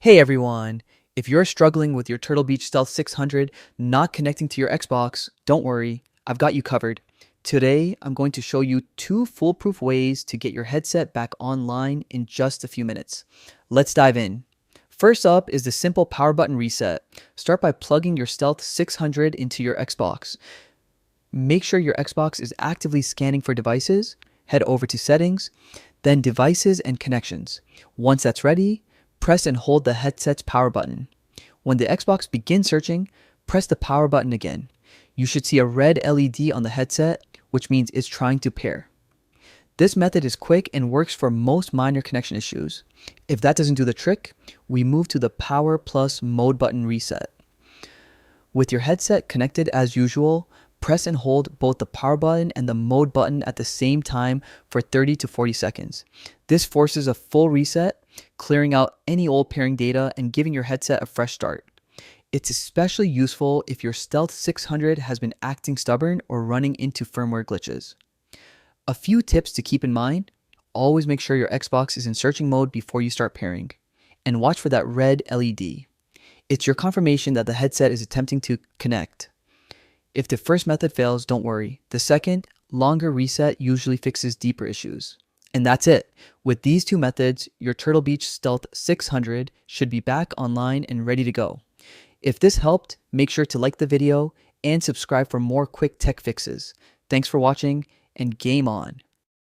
Hey everyone! If you're struggling with your Turtle Beach Stealth 600 not connecting to your Xbox, don't worry, I've got you covered. Today, I'm going to show you 2 foolproof ways to get your headset back online in just a few minutes. Let's dive in. First up is the simple power button reset. Start by plugging your Stealth 600 into your Xbox. Make sure your Xbox is actively scanning for devices. Head over to Settings, then Devices and Connections. Once that's ready, press and hold the headset's power button. When the Xbox begins searching, press the power button again. You should see a red LED on the headset, which means it's trying to pair. This method is quick and works for most minor connection issues. If that doesn't do the trick, we move to the Power Plus Mode button reset. With your headset connected as usual, press and hold both the power button and the mode button at the same time for 30 to 40 seconds. This forces a full reset, clearing out any old pairing data and giving your headset a fresh start. It's especially useful if your Stealth 600 has been acting stubborn or running into firmware glitches. A few tips to keep in mind: always make sure your Xbox is in searching mode before you start pairing, and watch for that red LED. It's your confirmation that the headset is attempting to connect. If the first method fails, don't worry. The second, longer reset usually fixes deeper issues. And that's it. With these 2 methods, your Turtle Beach Stealth 600 should be back online and ready to go. If this helped, make sure to like the video and subscribe for more quick tech fixes. Thanks for watching, and game on.